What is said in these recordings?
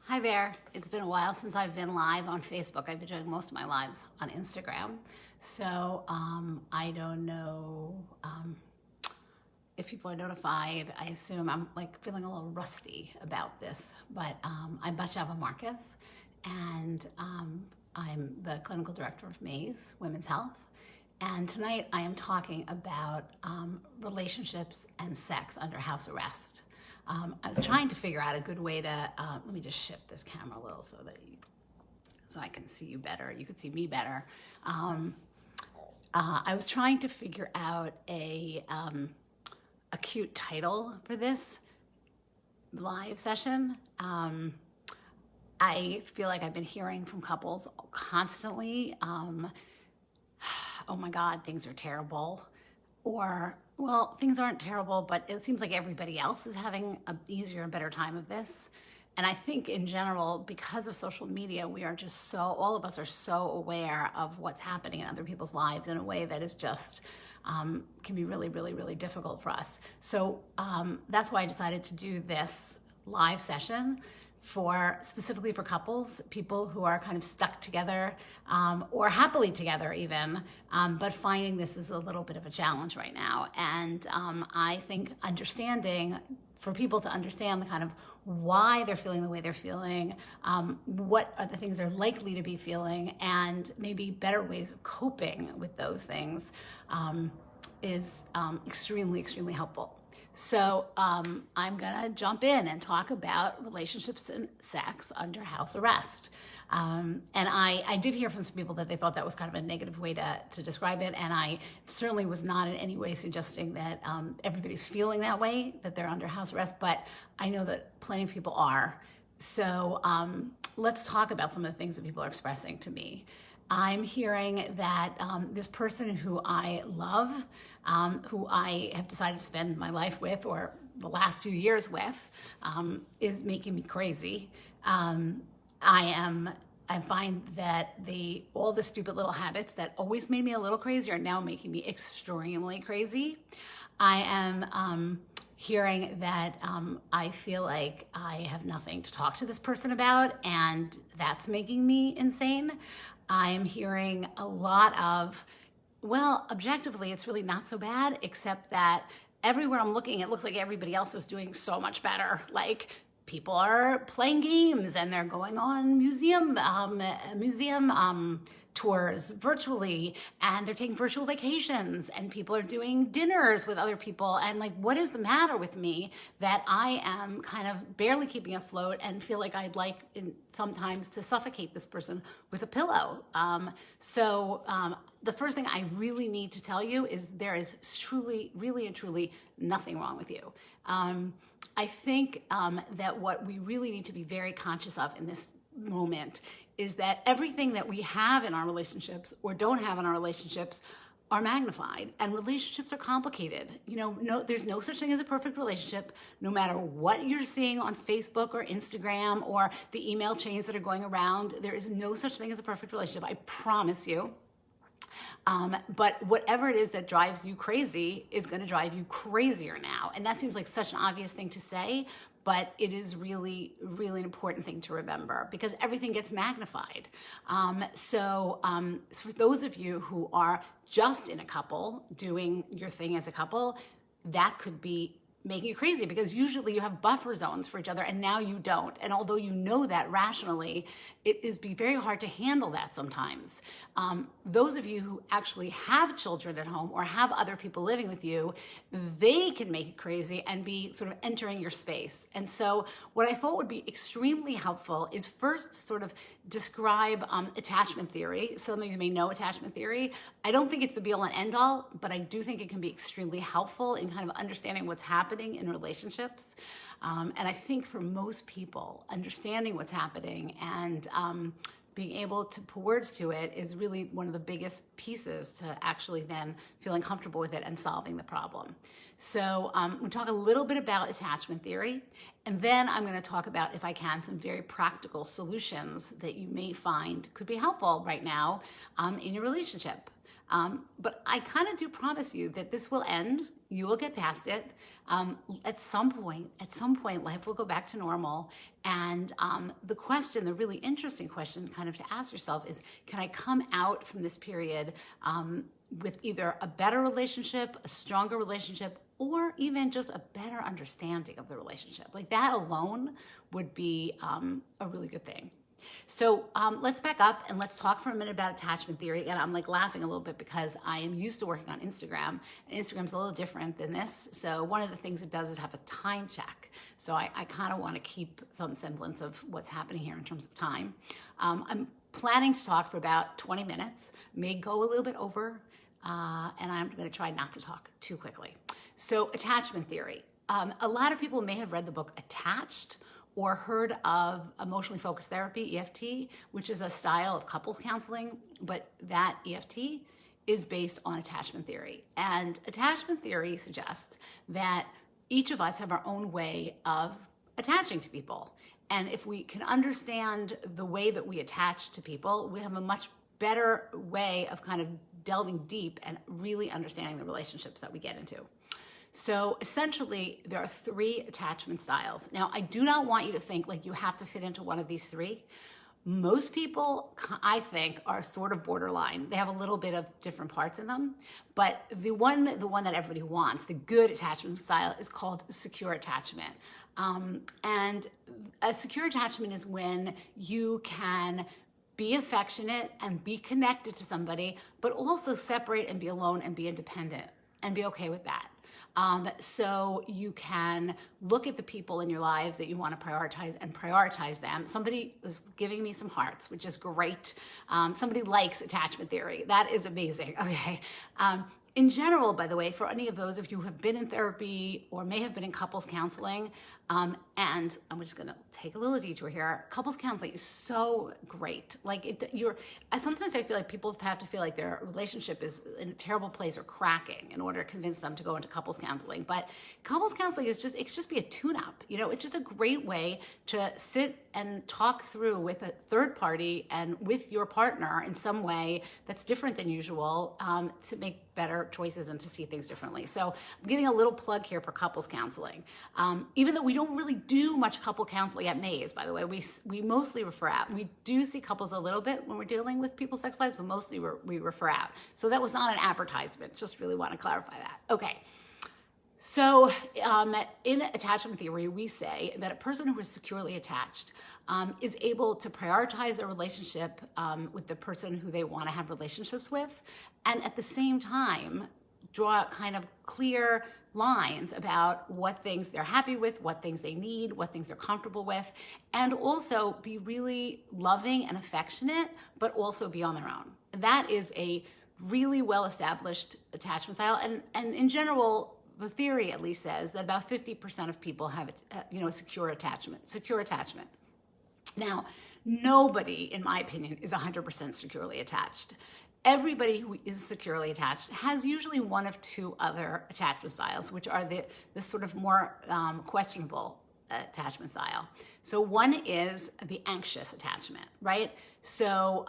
Hi there. It's been a while since I've been live on Facebook. I've been doing most of my lives on Instagram. So I don't know if people are notified. I assume I'm like feeling a little rusty about this, but I'm Batsheva Marcus, and I'm the clinical director of Maze Women's Health. And tonight I am talking about relationships and sex under house arrest. I was trying to figure out a good way to, let me just shift this camera a little so I can see you better. You can see me better. I was trying to figure out a cute title for this live session. I feel like I've been hearing from couples constantly, oh my God, things are terrible. Or, well, things aren't terrible, but it seems like everybody else is having an easier and better time of this. And I think in general, because of social media, we are just all of us are so aware of what's happening in other people's lives in a way that is just, can be really, really, really difficult for us. So that's why I decided to do this live session specifically for couples, people who are kind of stuck together or happily together even, but finding this is a little bit of a challenge right now. And I think for people to understand the kind of why they're feeling the way they're feeling, what are the things they're likely to be feeling, and maybe better ways of coping with those things is extremely, extremely helpful. So I'm gonna jump in and talk about relationships and sex under house arrest. And I did hear from some people that they thought that was kind of a negative way to describe it, and I certainly was not in any way suggesting that everybody's feeling that way, that they're under house arrest, but I know that plenty of people are. So let's talk about some of the things that people are expressing to me. I'm hearing that this person who I love, who I have decided to spend my life with, or the last few years with, is making me crazy. I find that all the stupid little habits that always made me a little crazy are now making me extremely crazy. I am hearing that I feel like I have nothing to talk to this person about, and that's making me insane. I'm hearing a lot of, well, objectively, it's really not so bad, except that everywhere I'm looking, it looks like everybody else is doing so much better. Like, people are playing games and they're going on museum tours virtually, and they're taking virtual vacations, and people are doing dinners with other people. And like, what is the matter with me that I am kind of barely keeping afloat and feel like I'd like sometimes to suffocate this person with a pillow? The first thing I really need to tell you is there is truly, really and truly nothing wrong with you. I think that what we really need to be very conscious of in this moment is that everything that we have in our relationships or don't have in our relationships are magnified, and relationships are complicated. There's no such thing as a perfect relationship, no matter what you're seeing on Facebook or Instagram or the email chains that are going around. There is no such thing as a perfect relationship, I promise you. But whatever it is that drives you crazy is going to drive you crazier now. And that seems like such an obvious thing to say, but it is really, really an important thing to remember, because everything gets magnified. So for those of you who are just in a couple, doing your thing as a couple, that could be making you crazy, because usually you have buffer zones for each other and now you don't. And although you know that rationally, it is very hard to handle that sometimes. Those of you who actually have children at home or have other people living with you, they can make you crazy and be sort of entering your space. And so what I thought would be extremely helpful is first sort of describe attachment theory. Some of you may know attachment theory. I don't think it's the be all and end all, but I do think it can be extremely helpful in kind of understanding what's happening in relationships. And I think for most people, understanding what's happening and being able to put words to it is really one of the biggest pieces to actually then feeling comfortable with it and solving the problem. So we'll talk a little bit about attachment theory, and then I'm going to talk about, if I can, some very practical solutions that you may find could be helpful right now in your relationship. But I kind of do promise you that this will end. You will get past it. At some point, life will go back to normal. And the really interesting question kind of to ask yourself is, can I come out from this period with either a better relationship, a stronger relationship, or even just a better understanding of the relationship? Like that alone would be a really good thing. So let's back up and let's talk for a minute about attachment theory. And I'm like laughing a little bit because I am used to working on Instagram, and Instagram's a little different than this. So one of the things it does is have a time check. So I kind of want to keep some semblance of what's happening here in terms of time. I'm planning to talk for about 20 minutes, may go a little bit over, and I'm going to try not to talk too quickly. So attachment theory. A lot of people may have read the book Attached or heard of emotionally focused therapy, EFT, which is a style of couples counseling, but that EFT is based on attachment theory. And attachment theory suggests that each of us have our own way of attaching to people. And if we can understand the way that we attach to people, we have a much better way of kind of delving deep and really understanding the relationships that we get into. So essentially, there are 3 attachment styles. Now, I do not want you to think like you have to fit into one of these 3. Most people, I think, are sort of borderline. They have a little bit of different parts in them, but the one that everybody wants, the good attachment style, is called secure attachment. And a secure attachment is when you can be affectionate and be connected to somebody, but also separate and be alone and be independent and be okay with that. So you can look at the people in your lives that you want to prioritize and prioritize them. Somebody was giving me some hearts, which is great. Somebody likes attachment theory. That is amazing. Okay. In general, by the way, for any of those of you who have been in therapy or may have been in couples counseling, and I'm just going to take a little detour here. Couples counseling is so great. Like sometimes I feel like people have to feel like their relationship is in a terrible place or cracking in order to convince them to go into couples counseling. But couples counseling it can just be a tune-up. It's just a great way to sit and talk through with a third party and with your partner in some way that's different than usual to make better choices and to see things differently. So I'm giving a little plug here for couples counseling. Even though we don't really do much couple counseling at Maze, by the way, we mostly refer out. We do see couples a little bit when we're dealing with people's sex lives, but mostly we refer out. So that was not an advertisement. Just really want to clarify that. Okay. So in attachment theory, we say that a person who is securely attached is able to prioritize their relationship with the person who they want to have relationships with, and at the same time, draw kind of clear lines about what things they're happy with, what things they need, what things they're comfortable with, and also be really loving and affectionate, but also be on their own. That is a really well-established attachment style, and in general, the theory at least says that about 50% of people have a secure attachment. Now, nobody, in my opinion, is 100% securely attached. Everybody who is securely attached has usually one of 2 other attachment styles, which are the sort of more questionable attachment style. So one is the anxious attachment, right? So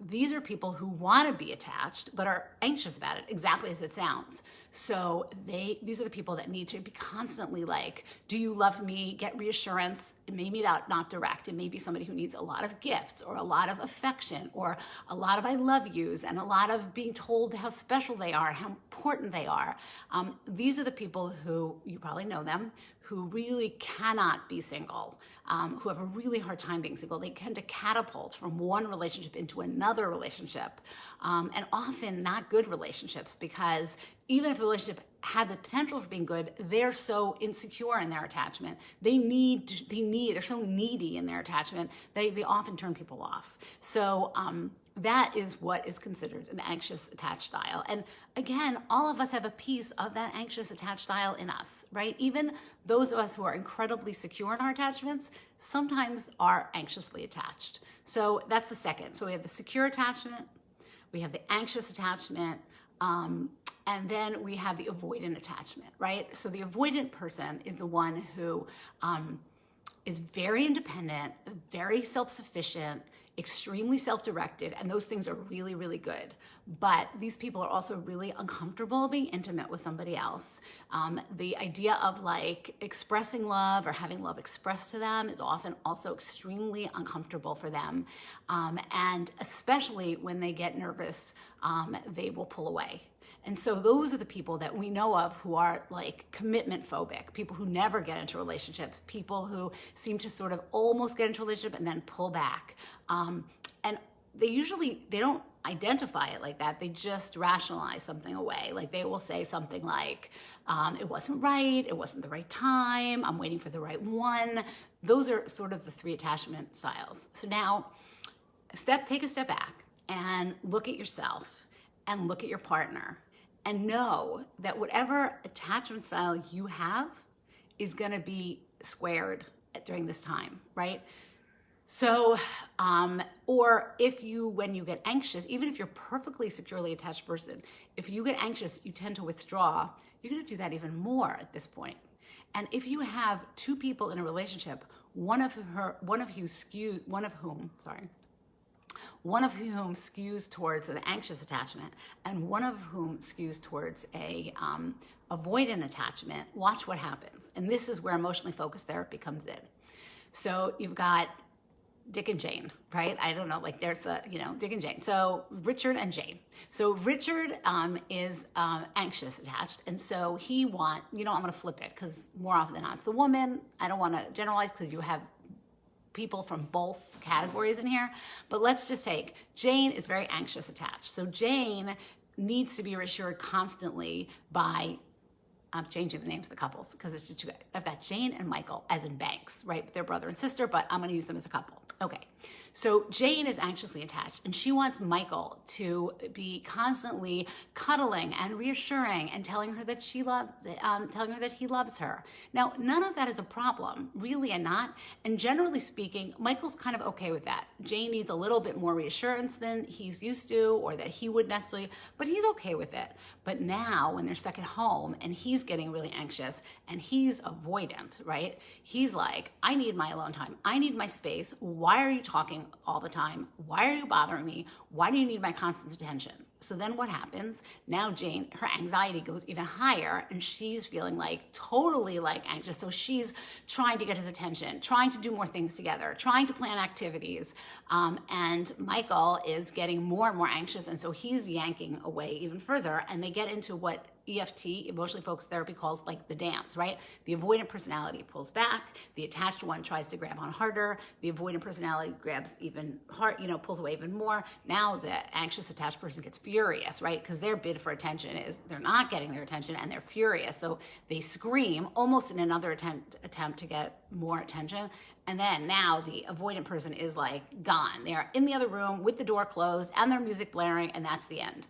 these are people who want to be attached but are anxious about it, exactly as it sounds. So these are the people that need to be constantly like, do you love me? Get reassurance. It may be not direct. It may be somebody who needs a lot of gifts or a lot of affection or a lot of I love yous and a lot of being told how special they are, how important they are. These are the people who, you probably know them, who really cannot be single, who have a really hard time being single. They tend to catapult from one relationship into another relationship, and often not good relationships, because even if the relationship had the potential for being good, they're so insecure in their attachment. They're so needy in their attachment, they often turn people off. So that is what is considered an anxious attached style. And again, all of us have a piece of that anxious attached style in us, right? Even those of us who are incredibly secure in our attachments sometimes are anxiously attached. So that's the second. So we have the secure attachment, we have the anxious attachment, and then we have the avoidant attachment, right? So the avoidant person is the one who is very independent, very self-sufficient, extremely self-directed, and those things are really, really good. But these people are also really uncomfortable being intimate with somebody else. The idea of like expressing love or having love expressed to them is often also extremely uncomfortable for them. And especially when they get nervous, they will pull away. And so those are the people that we know of who are like commitment phobic, people who never get into relationships, people who seem to sort of almost get into a relationship and then pull back. And they don't identify it like that. They just rationalize something away. Like they will say something like, it wasn't right, it wasn't the right time, I'm waiting for the right one. Those are sort of the 3 attachment styles. So now take a step back and look at yourself and look at your partner and know that whatever attachment style you have is gonna be squared during this time, right? So, or when you get anxious, even if you're a perfectly securely attached person, if you get anxious, you tend to withdraw. You're gonna do that even more at this point. And if you have 2 people in a relationship, one of whom skews towards an anxious attachment and one of whom skews towards a avoidant attachment, watch what happens. And this is where emotionally focused therapy comes in. So you've got Dick and Jane, right? I don't know, like there's Dick and Jane. So Richard and Jane. So Richard is anxious attached. And so I'm going to flip it because more often than not, it's the woman. I don't want to generalize because you have people from both categories in here. But let's just take Jane is very anxious attached. So Jane needs to be reassured constantly by I'm changing the names of the couples because it's just too good. I've got Jane and Michael as in Banks, right? They're brother and sister, but I'm going to use them as a couple. Okay. So Jane is anxiously attached and she wants Michael to be constantly cuddling and reassuring and telling her that he loves her. Now, none of that is a problem, really and not. And generally speaking, Michael's kind of okay with that. Jane needs a little bit more reassurance than he's used to or that he would necessarily, but he's okay with it. But now when they're stuck at home and he's getting really anxious and he's avoidant, right? He's like, I need my alone time. I need my space. Why are you talking all the time? Why are you bothering me? Why do you need my constant attention? So then what happens? Now Jane, her anxiety goes even higher and she's feeling like totally like anxious. So she's trying to get his attention, trying to do more things together, trying to plan activities. And Michael is getting more and more anxious. And so he's yanking away even further. And they get into what EFT, emotionally focused therapy, calls like the dance, right? The avoidant personality pulls back. The attached one tries to grab on harder. The avoidant personality grabs even hard, pulls away even more. Now the anxious attached person gets furious, right? Because their bid for attention is they're not getting their attention and they're furious. So they scream almost in another attempt to get more attention. And then now the avoidant person is like gone. They're in the other room with the door closed and their music blaring, and that's the end.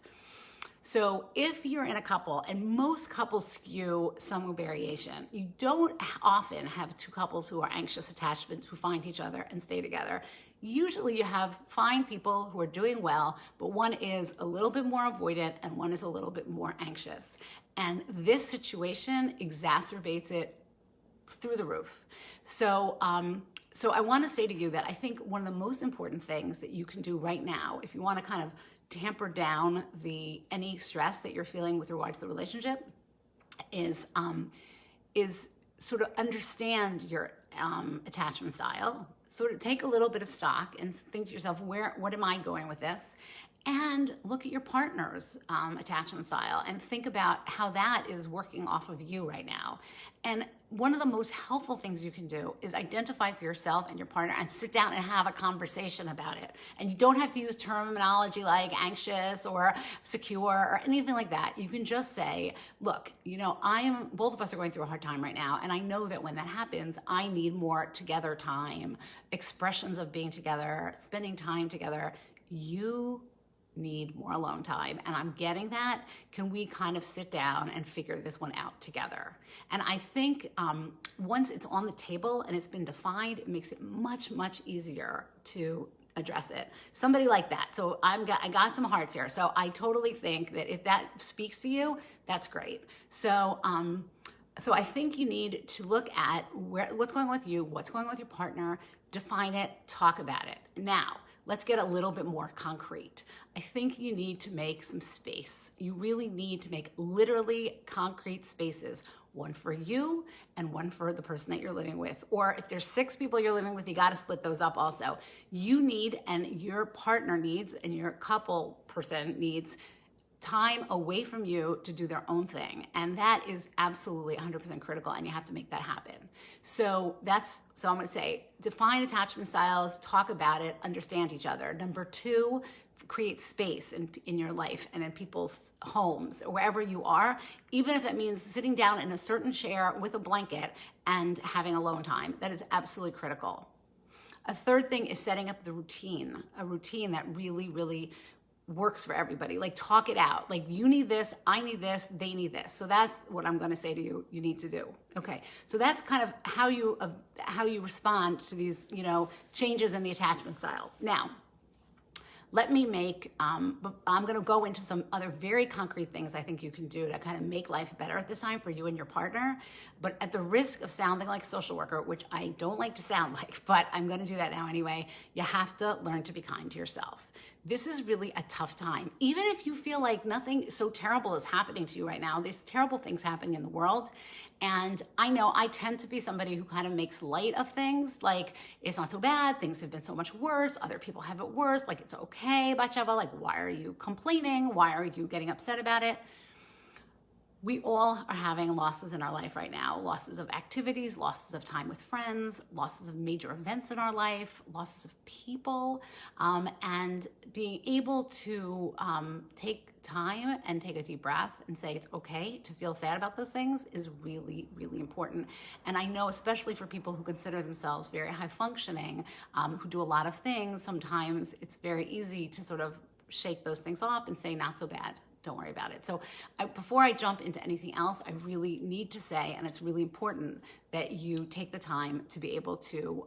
So if you're in a couple, and most couples skew some variation, you don't often have 2 couples who are anxious attachments who find each other and stay together. Usually you find people who are doing well, but one is a little bit more avoidant and one is a little bit more anxious. And this situation exacerbates it through the roof. So I want to say to you that I think one of the most important things that you can do right now, if you want to kind of tamper down any stress that you're feeling with regard to the relationship, is sort of understand your attachment style. Sort of take a little bit of stock and think to yourself, what am I going with this? And look at your partner's attachment style and think about how that is working off of you right now. And one of the most helpful things you can do is identify for yourself and your partner and sit down and have a conversation about it. And you don't have to use terminology like anxious or secure or anything like that. You can just say, look, both of us are going through a hard time right now. And I know that when that happens, I need more together time, expressions of being together, spending time together. You need more alone time, and I'm getting that. Can we kind of sit down and figure this one out together? And I think once it's on the table and it's been defined, it makes it much, much easier to address it. Somebody like that. So I got some hearts here. So I totally think that if that speaks to you, that's great. So So I think you need to look at what's going on with you, what's going on with your partner, define it, talk about it. Now, let's get a little bit more concrete. I think you need to make some space. You really need to make literally concrete spaces, one for you and one for the person that you're living with. Or if there's 6 people you're living with, you got to split those up also. You need, and your partner needs, and your couple person needs time away from you to do their own thing. And that is absolutely 100% critical, and you have to make that happen. So I'm gonna say, define attachment styles, talk about it, understand each other. Number 2, create space in your life and in people's homes, or wherever you are, even if that means sitting down in a certain chair with a blanket and having alone time. That is absolutely critical. A third thing is setting up the routine, a routine that really, really works for everybody. Like, talk it out. Like, you need this, I need this, they need this. So that's what I'm going to say to you, you need to do. Okay. So that's kind of how you respond to these, changes in the attachment style. Now, let me I'm going to go into some other very concrete things I think you can do to kind of make life better at this time for you and your partner. But at the risk of sounding like a social worker, which I don't like to sound like, but I'm going to do that now anyway, you have to learn to be kind to yourself. This is really a tough time. Even if you feel like nothing so terrible is happening to you right now, there's terrible things happening in the world. And I know I tend to be somebody who kind of makes light of things, like, it's not so bad, things have been so much worse, other people have it worse, like, it's okay, Batsheva, like, why are you complaining? Why are you getting upset about it? We all are having losses in our life right now, losses of activities, losses of time with friends, losses of major events in our life, losses of people, and being able to take time and take a deep breath and say it's okay to feel sad about those things is really, really important. And I know, especially for people who consider themselves very high functioning, who do a lot of things, sometimes it's very easy to sort of shake those things off and say, not so bad. Don't worry about it. So before I jump into anything else, I really need to say, and it's really important, that you take the time to be able to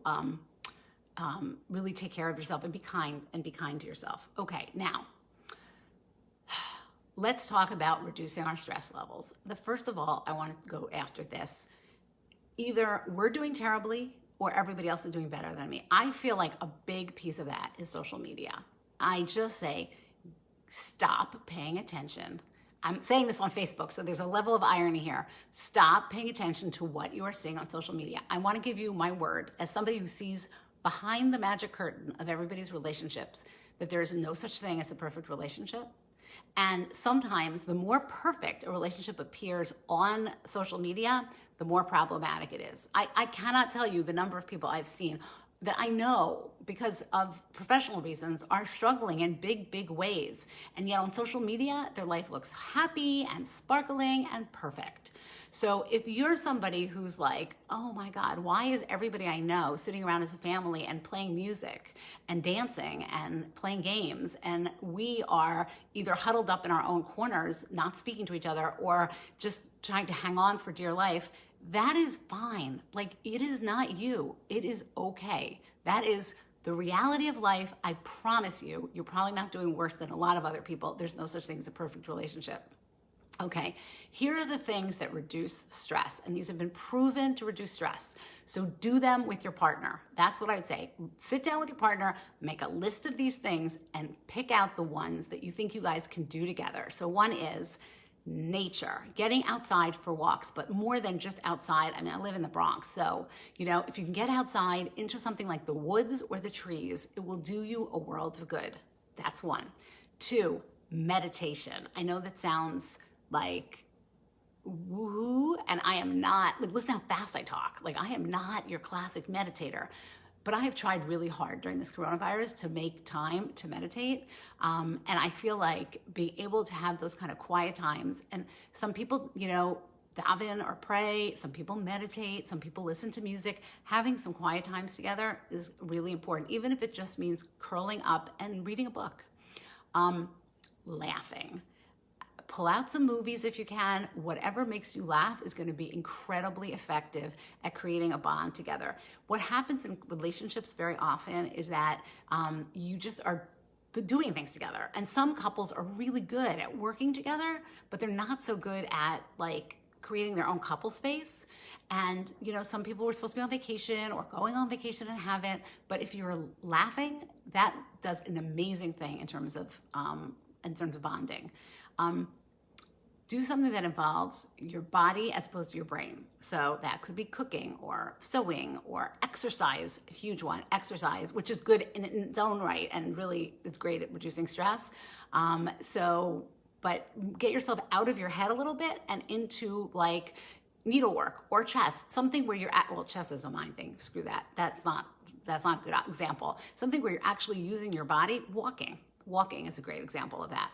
really take care of yourself and be kind to yourself. Okay, now, let's talk about reducing our stress levels. First of all, I want to go after this. Either we're doing terribly or everybody else is doing better than me. I feel like a big piece of that is social media. I just say, stop paying attention. I'm saying this on Facebook, so there's a level of irony here. Stop paying attention to what you are seeing on social media. I want to give you my word, as somebody who sees behind the magic curtain of everybody's relationships, that there is no such thing as a perfect relationship. And sometimes the more perfect a relationship appears on social media, the more problematic it is. I cannot tell you the number of people I've seen that I know, because of professional reasons, are struggling in big, big ways. And yet on social media, their life looks happy and sparkling and perfect. So if you're somebody who's like, oh my God, why is everybody I know sitting around as a family and playing music and dancing and playing games, and we are either huddled up in our own corners, not speaking to each other, or just trying to hang on for dear life, that is fine. Like, it is not you. It is okay. That is the reality of life. I promise you, you're probably not doing worse than a lot of other people. There's no such thing as a perfect relationship. Okay, here are the things that reduce stress, and these have been proven to reduce stress. So do them with your partner. That's what I would say. Sit down with your partner, make a list of these things, and pick out the ones that you think you guys can do together. So one is nature, getting outside for walks, but more than just outside. I mean, I live in the Bronx, so, if you can get outside into something like the woods or the trees, it will do you a world of good. That's one. 2, meditation. I know that sounds like woo, and I am not, listen how fast I talk. I am not your classic meditator. But I have tried really hard during this coronavirus to make time to meditate. And I feel like being able to have those kind of quiet times, and some people, daven or pray, some people meditate, some people listen to music. Having some quiet times together is really important, even if it just means curling up and reading a book. Laughing. Pull out some movies if you can. Whatever makes you laugh is going to be incredibly effective at creating a bond together. What happens in relationships very often is that you just are doing things together. And some couples are really good at working together, but they're not so good at creating their own couple space. And, some people were supposed to be on vacation or going on vacation and haven't, but if you're laughing, that does an amazing thing in terms of bonding. Do something that involves your body as opposed to your brain. So that could be cooking or sewing or exercise, a huge one, exercise, which is good in its own right and really it's great at reducing stress. But get yourself out of your head a little bit and into like needlework or chess, something where you're at, well, chess is a mind thing, screw that. That's not a good example. Something where you're actually using your body. Walking is a great example of that.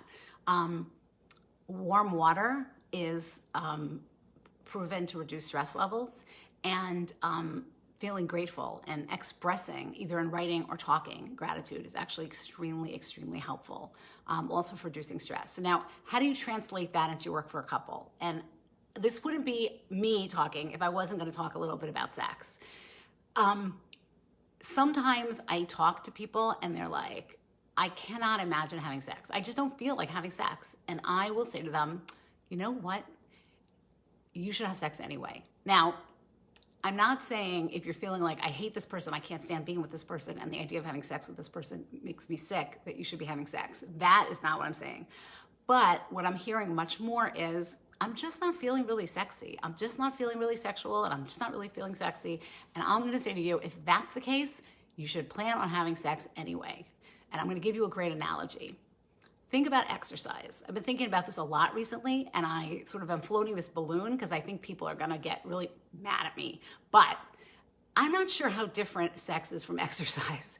Warm water is proven to reduce stress levels, and feeling grateful and expressing either in writing or talking gratitude is actually extremely, extremely helpful, also for reducing stress. So now, how do you translate that into your work for a couple? And this wouldn't be me talking if I wasn't going to talk a little bit about sex. Sometimes I talk to people and they're like, I cannot imagine having sex. I just don't feel like having sex. And I will say to them, you know what? You should have sex anyway. Now, I'm not saying if you're feeling like I hate this person, I can't stand being with this person, and the idea of having sex with this person makes me sick, that you should be having sex. That is not what I'm saying. But what I'm hearing much more is, I'm just not feeling really sexy. I'm just not feeling really sexual, and I'm just not really feeling sexy. And I'm gonna say to you, if that's the case, you should plan on having sex anyway. And I'm gonna give you a great analogy. Think about exercise. I've been thinking about this a lot recently, and I sort of am floating this balloon because I think people are gonna get really mad at me. But I'm not sure how different sex is from exercise.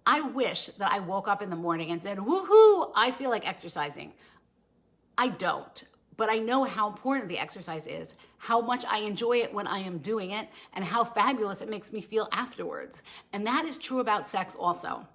I wish that I woke up in the morning and said, woohoo, I feel like exercising. I don't, but I know how important the exercise is, how much I enjoy it when I am doing it, and how fabulous it makes me feel afterwards. And that is true about sex also.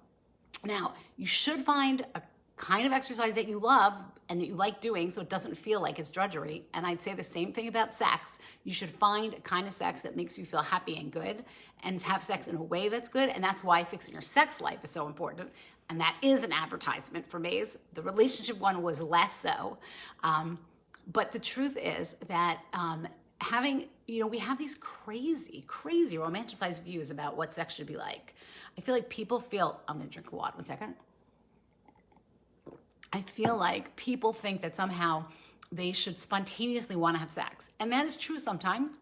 Now, you should find a kind of exercise that you love and that you like doing so it doesn't feel like it's drudgery. And I'd say the same thing about sex. You should find a kind of sex that makes you feel happy and good, and have sex in a way that's good. And that's why fixing your sex life is so important. And that is an advertisement for Maze. The relationship one was less so. But the truth is that we have these crazy, crazy romanticized views about what sex should be like. I feel like people feel, I'm gonna drink water, 1 second. I feel like people think that somehow they should spontaneously want to have sex. And that is true sometimes.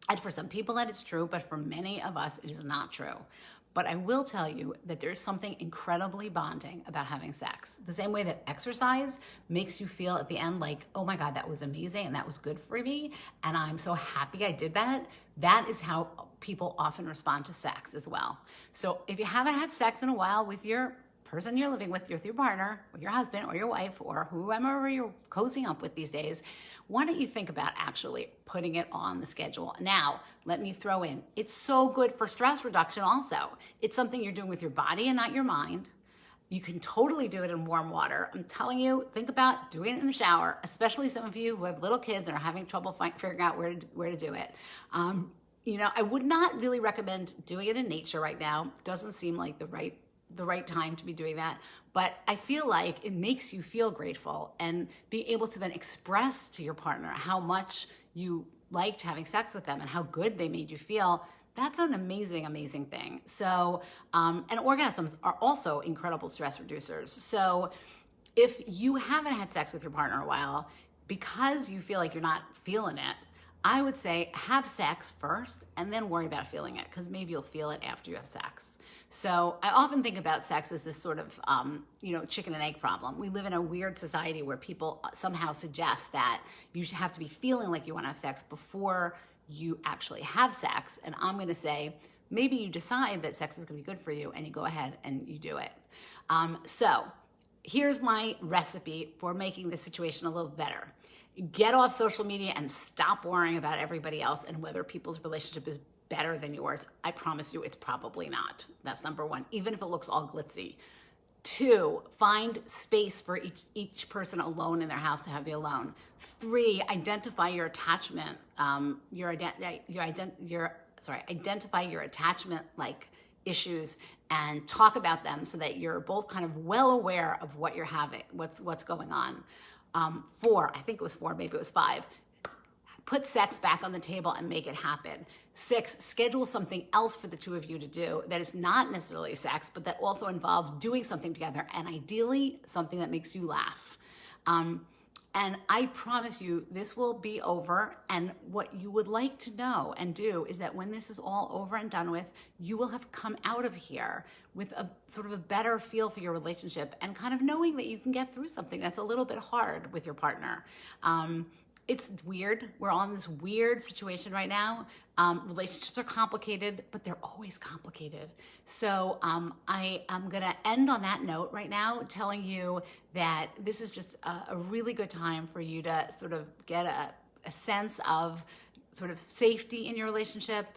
And for some people that is true, but for many of us, it is not true. But I will tell you that there's something incredibly bonding about having sex. The same way that exercise makes you feel at the end like, oh my God, that was amazing and that was good for me, and I'm so happy I did that. That is how people often respond to sex as well. So if you haven't had sex in a while with your person you're living with your partner, or your husband, or your wife, or whoever you're cozying up with these days, why don't you think about actually putting it on the schedule? Now, let me throw in, it's so good for stress reduction also. It's something you're doing with your body and not your mind. You can totally do it in warm water. I'm telling you, think about doing it in the shower, especially some of you who have little kids and are having trouble figuring out where to do it. I would not really recommend doing it in nature right now. Doesn't seem like the right time to be doing that. But I feel like it makes you feel grateful, and being able to then express to your partner how much you liked having sex with them and how good they made you feel. That's an amazing, amazing thing. So, and orgasms are also incredible stress reducers. So if you haven't had sex with your partner in a while, because you feel like you're not feeling it, I would say have sex first and then worry about feeling it, because maybe you'll feel it after you have sex. So I often think about sex as this sort of, chicken and egg problem. We live in a weird society where people somehow suggest that you have to be feeling like you want to have sex before you actually have sex. And I'm going to say, maybe you decide that sex is going to be good for you and you go ahead and you do it. So here's my recipe for making the situation a little better. Get off social media and stop worrying about everybody else and whether people's relationship is better than yours. I promise you it's probably not. That's number one, even if it looks all glitzy. 2, find space for each person alone in their house to have you alone. 3, identify your attachment, identify your attachment like issues and talk about them so that you're both kind of well aware of what you're having, what's going on. 4, I think it was 4, maybe it was 5. put sex back on the table and make it happen. 6, schedule something else for the two of you to do that is not necessarily sex, but that also involves doing something together, and ideally something that makes you laugh. And I promise you, this will be over. And what you would like to know and do is that when this is all over and done with, you will have come out of here with a sort of a better feel for your relationship and kind of knowing that you can get through something that's a little bit hard with your partner. It's weird. We're all in this weird situation right now. Relationships are complicated, but they're always complicated. So I am going to end on that note right now, telling you that this is just a really good time for you to sort of get a sense of sort of safety in your relationship.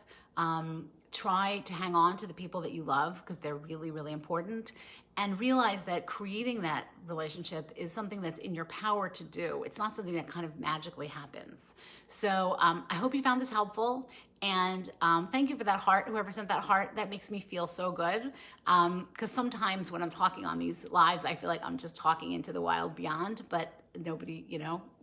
Try to hang on to the people that you love because they're really, really important. And realize that creating that relationship is something that's in your power to do. It's not something that kind of magically happens. So I hope you found this helpful. And thank you for that heart, whoever sent that heart. That makes me feel so good. Because sometimes when I'm talking on these lives, I feel like I'm just talking into the wild beyond, but nobody,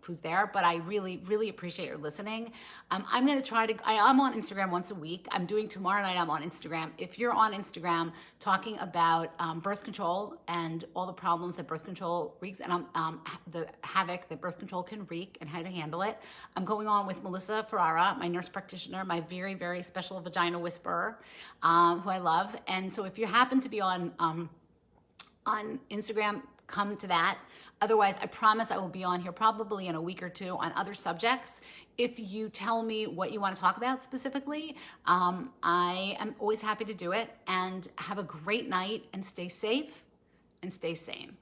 who's there. But I really, really appreciate your listening. I'm going to try to, I'm on Instagram once a week. I'm doing tomorrow night, I'm on Instagram. If you're on Instagram talking about birth control and all the problems that birth control wreaks and the havoc that birth control can wreak and how to handle it, I'm going on with Melissa Ferrara, my nurse practitioner, my very, very special vagina whisperer, who I love. And so if you happen to be on Instagram, come to that. Otherwise, I promise I will be on here probably in a week or two on other subjects. If you tell me what you want to talk about specifically, I am always happy to do it. And have a great night and stay safe and stay sane.